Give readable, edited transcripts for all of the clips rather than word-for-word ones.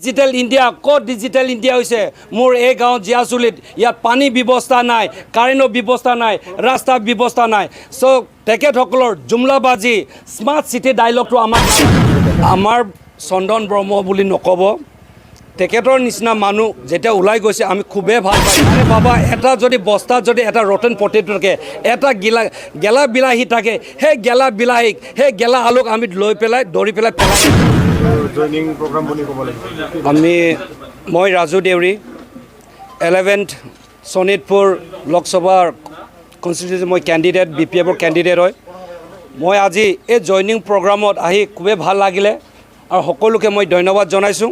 Digital India ক'ত digital India হৈছে মোৰ এই গাঁও জিয়াচুলিত ইয়াত পানী ব্যৱস্থা নাই কাৰেণ্টৰ ব্যৱস্থা নাই ৰাস্তাৰ ব্যৱস্থা নাই চ' তেখেতসকলৰ জুমলাবাজি স্মাৰ্ট চিটি ডাইলগটো আমাৰ চন্দন ব্ৰহ্ম বুলি নক'ব তেখেতৰ নিচিনা মানুহ যেতিয়া ওলাই গৈছে আমি খুবেই ভাল পাইছোঁ আৰে বাবা এটা যদি বস্তাত যদি এটা ৰটেন পটেটো থাকে এটা গেলা বিলাহী থাকে সেই গেলা বিলাহীক সেই গেলা আলুক আমি লৈ পেলাই দৌৰি পেলাই মই ৰাজু দেউৰী 11th শোণিতপুৰ লোকসভাৰ কনষ্টিটিউচি মই কেণ্ডিডেট BPF কেণ্ডিডেট হয় মই আজি এই জইনিং প্ৰগ্ৰামত আহি খুবেই ভাল লাগিলে আৰু সকলোকে মই ধন্যবাদ জনাইছোঁ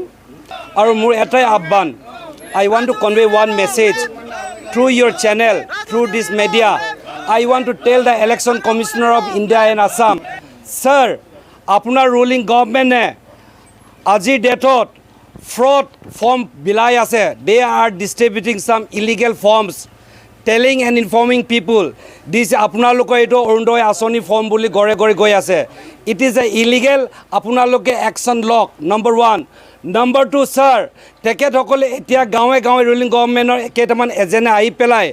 আৰু মোৰ এটাই আহ্বান I want to convey one message through your channel, through this media. I want to tell the Election Commissioner of India and Assam, sir, আপোনাৰ ruling government আজিৰ ডেটত fraud form bilai ase. They are distributing some illegal forms, telling and informing people this আপোনালোকৰ এটো অৰুণোদয় আঁচনি form বুলি গৰে গৰে গৈ আছে. It is a illegal আপোনালোকে action log number 1. Number 2, sir, তেখেতসকলে এতিয়া গাঁৱে গাঁৱে ruling governmentor কেইটামান এজেণ্ট আহি পেলাই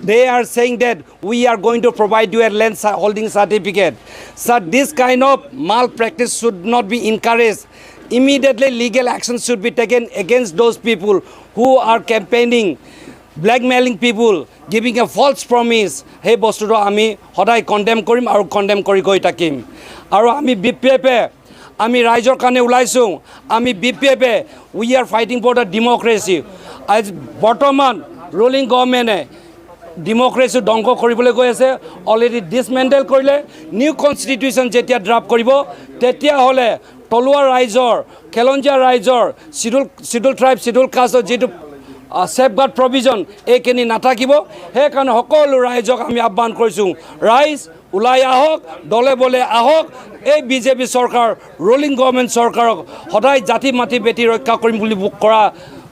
they are saying that we are going to provide you a land holding certificate. Sir, this kind of malpractice should not be encouraged. Immediately legal action should be taken against those people who are campaigning, blackmailing people, giving a false promise. Hey bostuto ami hodai condemn korim aru condemn kori goi takim. Aru ami BPF আমি ৰাইজৰ কাৰণে ওলাইছোঁ আমি BPF we are fighting for the democracy as বৰ্তমান ruling government ডেমক্ৰেসি ধ্বংস কৰিবলৈ গৈ আছে অলৰেডি ডিসমেন্টেল কৰিলে নিউ কনস্টিটিউশন যেতিয়া ড্ৰাফট কৰিব তেতিয়া হলে তলুৱা ৰাইজৰ খেলঞ্জিয়া ৰাইজৰ শিডিউল ট্ৰাইব শিডিউল কাষ্টৰ যেটো সেফগাৰ্ড প্ৰভিজন এইখিনি নাথাকিব সেই কাৰণে সকলো ৰাইজক আমি আহ্বান কৰিছোঁ ৰাইজ ওলাই আহক দলে বলে আহক এই বিজেপি চৰকাৰ ৰুলিং গভৰ্ণমেণ্ট চৰকাৰক সদায় জাতি মাটি বেটি ৰক্ষা কৰিম বুলি বুক কৰা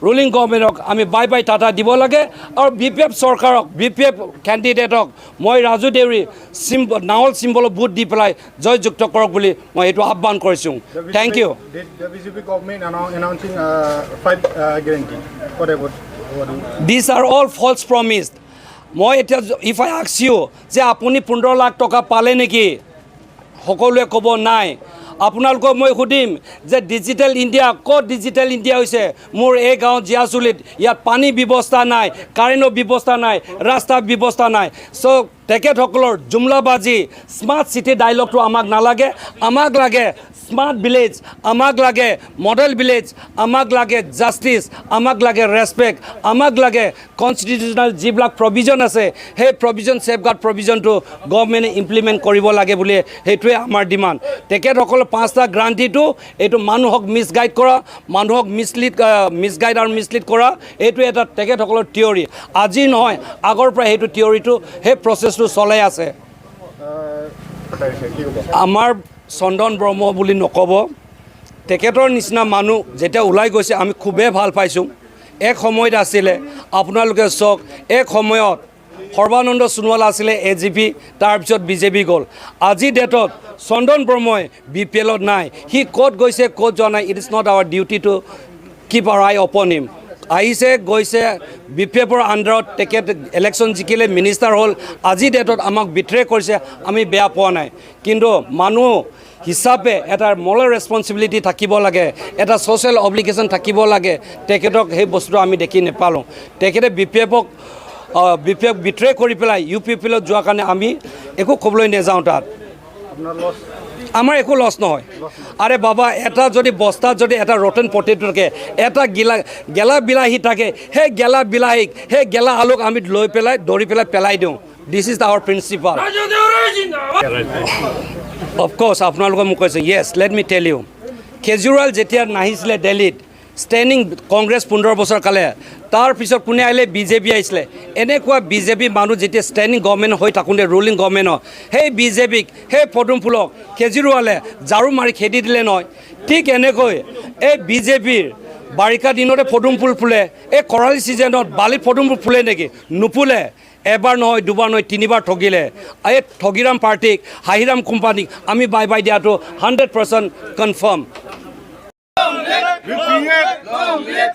ৰুলিং গভৰ্ণমেণ্টক আমি বাই বাই টাটা দিব লাগে আৰু BPF চৰকাৰক BPF কেণ্ডিডেটক মই ৰাজু দেউৰী নাৱল চিম্বল বুট দি পেলাই জয়যুক্ত কৰক বুলি মই এইটো আহ্বান কৰিছোঁ thank you The BJP government announcing 5 guarantee whatever these are all false promise মই এটা if I ask you যে আপুনি 15 লাখ টকা পালে নেকি সকলোৱে ক'ব নাই আপোনালোকক মই সুধিম যে ডিজিটেল ইণ্ডিয়া ক'ত ডিজিটেল ইণ্ডিয়া হৈছে মোৰ এই গাঁও জিয়াচুলিত ইয়াত পানী ব্যৱস্থা নাই কাৰেণ্টৰ ব্যৱস্থা নাই ৰাস্তাৰ ব্যৱস্থা নাই চ' তেখেতসকলৰ জুমলাবাজি স্মাৰ্ট চিটি ডাইলগটো আমাক নালাগে আমাক লাগে স্মাৰ্ট ভিলেজ আমাক লাগে মডেল ভিলেজ আমাক লাগে জাষ্টিছ আমাক লাগে ৰেছপেক্ট আমাক লাগে কনষ্টিটিউচনেল যিবিলাক প্ৰভিজন আছে সেই প্ৰভিজন সেফগাৰ্ড প্ৰভিজনটো গভৰ্ণমেণ্টে ইমপ্লিমেণ্ট কৰিব লাগে বুলি সেইটোৱে আমাৰ ডিমাণ্ড তেখেতসকলৰ 5টা গ্ৰান্টিটো এইটো মানুহক মিছগাইড কৰা মানুহক মিছগাইড আৰু মিছলিড কৰা এইটো এটা তেখেতসকলৰ থিয়ৰী আজি নহয় আগৰ পৰা সেইটো থিয়ৰীটো সেই প্ৰচেছটো চলাই আছে আমাৰ চন্দন ব্ৰহ্ম বুলি নক'ব তেখেতৰ নিচিনা মানুহ যেতিয়া ওলাই গৈছে আমি খুবেই ভাল পাইছোঁ এক সময়ত আছিলে আপোনালোকে চাওক এক সময়ত সৰ্বানন্দ সোণোৱাল আছিলে AGP তাৰপিছত বিজেপি গ'ল আজি ডেটত চন্দন ব্ৰহ্মই BPLত নাই সি ক'ত গৈছে ক'ত যোৱা নাই it is not our duty to keep our eye upon him আহিছে গৈছে BPFৰ আণ্ডাৰত তেখেত ইলেকশ্যন জিকিলে মিনিষ্টাৰ হ'ল আজি ডেটত আমাক বিট্ৰে কৰিছে আমি বেয়া পোৱা নাই কিন্তু মানুহ হিচাপে এটা মৰেল ৰেছপন্সিবিলিটি থাকিব লাগে এটা ছ'চিয়েল অব্লিগেশ্যন থাকিব লাগে তেখেতক সেই বস্তুটো আমি দেখি নাপালোঁ তেখেতে BPFক বিট্ৰে কৰি পেলাই UPPলত যোৱাৰ কাৰণে আমি একো ক'বলৈ নাযাওঁ তাত আমাৰ একো লছ নহয় আৰে বাবা এটা যদি বস্তাত যদি এটা ৰটেন পটেটো থাকে এটা গেলা বিলাহী থাকে সেই গেলা বিলাহীক সেই গেলা আলুক আমি লৈ পেলাই দৌৰি পেলাই পেলাই দিওঁ this is our principal of course আপোনালোকে মোক কৈছে য়েছ let me tell you Kejriwal যেতিয়া নাহিছিলে দিল্লীত ষ্টেণ্ডিং কংগ্ৰেছ 15 বছৰ কালে তাৰপিছত কোনে আহিলে BJP আহিছিলে এনেকুৱা BJP মানুহ যেতিয়া ষ্টেণ্ডিং গভৰ্ণমেণ্ট হৈ থাকোঁতে ৰুলিং গভৰ্ণমেণ্টৰ সেই BJPক সেই পদুম ফুলক কেজৰিৱালে ঝাৰু মাৰি খেদি দিলে নহয় ঠিক এনেকৈ এই BJPৰ বাৰিষা দিনতে পদুম ফুল ফুলে এই খৰালি ছিজনত বালিত পদুম ফুল ফুলে নেকি নুফুলে এবাৰ নহয় দুবাৰ নহয় তিনিবাৰ ঠগিলে এই ঠগিৰাম পাৰ্টিক হাহিৰাম কোম্পানীক আমি বাই বাই দিয়াটো 100% কনফাৰ্ম long live